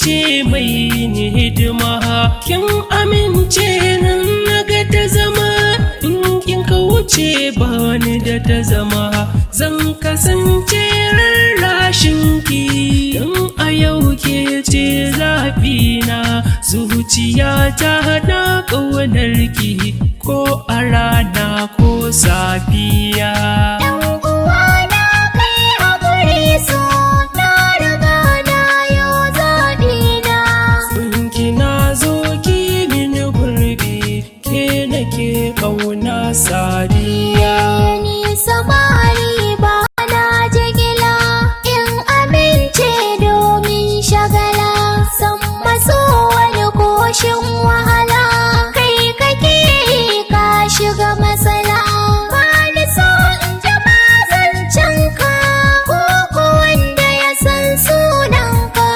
ce mai ni hidima, kin amince nan naga ta zama, in kin kauce bani da ta zama, zan kasance rarrashinki, don a yau ke ce zaɓina, zuciya ta haɗa ƙaunarki ko a rana ko safiya. Ke ƙauna sadiya ni samari ba na jigila, in amince domin shagala, san maso wani koshin wahala, kai kake ka shiga matsala, ba ni so in ji zancen ka, ko wanda ya san sunanka,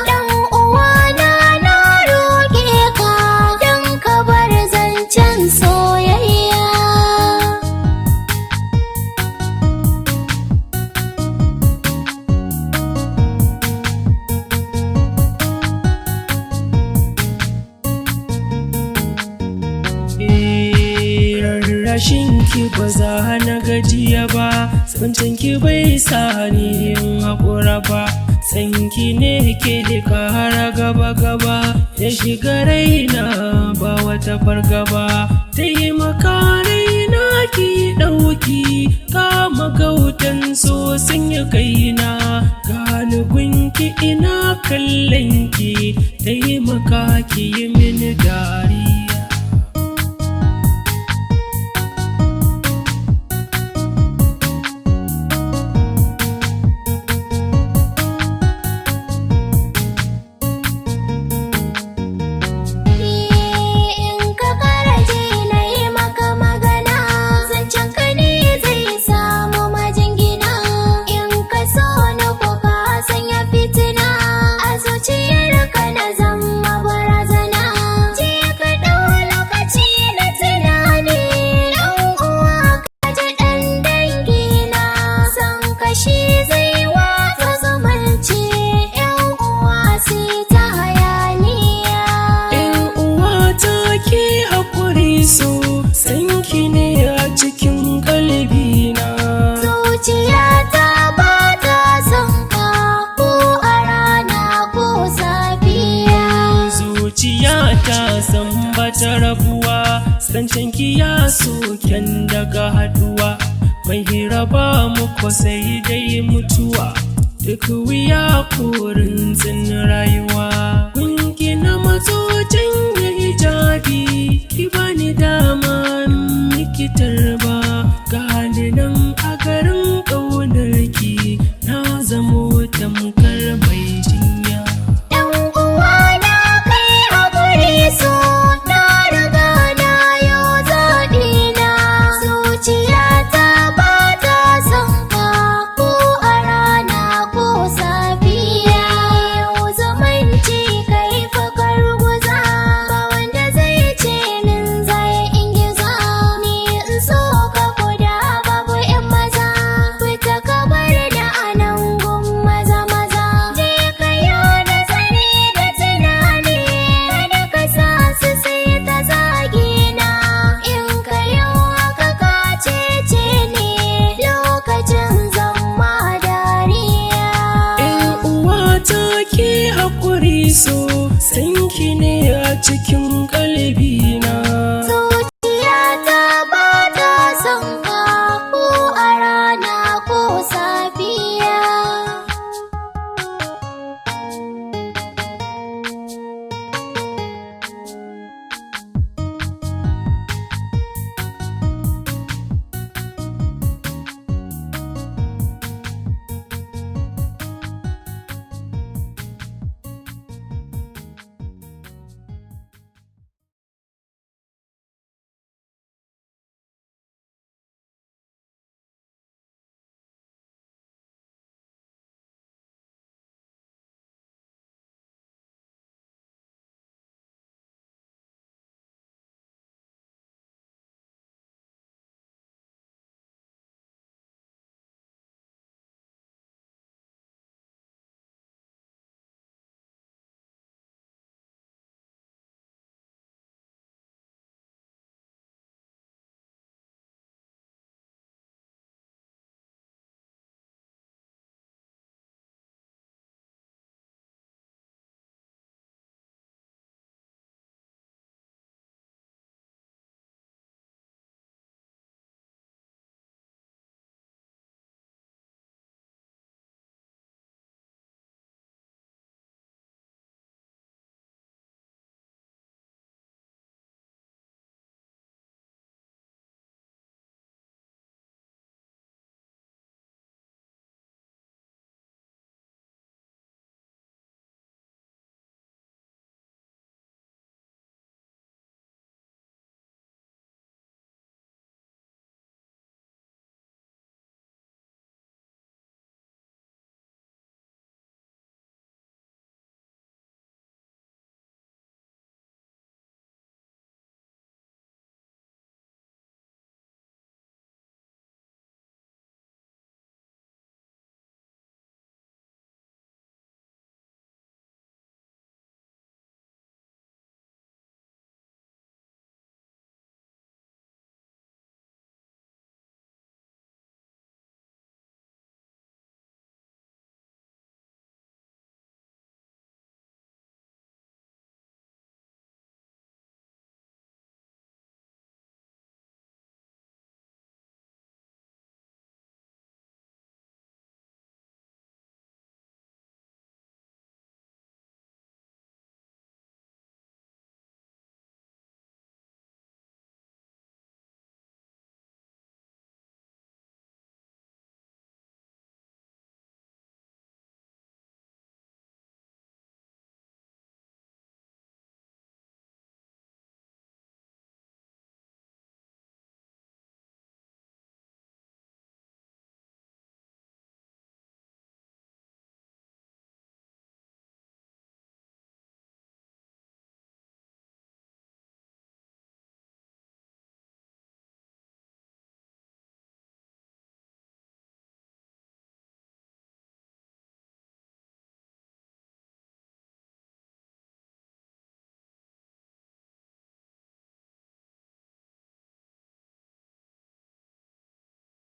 dan uwana na roƙe ka, dan ka bar zancen soyayya. Rashinki ba za na gajiya ba, zancenki bai sa ni yin haƙura ba, sanki ne ke kara gaba-gaba, ya shiga raina ba wata fargaba, taimaka raina ki ɗauki, kama gautan so sun yi kaina, gani gunki ina kallonki, taimaka ki yi mini dariya. So sanki ne a cikin kalbina, zuciyata ba ta son ka ko a rana ko safiya, zuciyata san bata rabuwa, zancenki ya soken daga haduwa, mai hira ba muku sai dai mutuwa, duk wuya korin tsin rayuwa, kunki na matsocin ya hijabi, ki bani dama miki tarba, gani nan a garin ƙaunarki, na zamo tamkar mai jinya. ɗan uwana kai haƙuri so, na riga na yau zaɓina, zuciyata ba ta son ka ko a rana ko safiya, yau zumunci kai fakar guza, ba wanda zai ce min zai ingiza, ni in so ka kuda babu yan maza, fita ka bar da anan gun maza maza, je ka yau da sani da tunani, kada ka sa su sai ta zagina, in ka yau haka ka cece ni, lokacin zama dariya. Uwata ki haƙuri so, sanki ne a cikin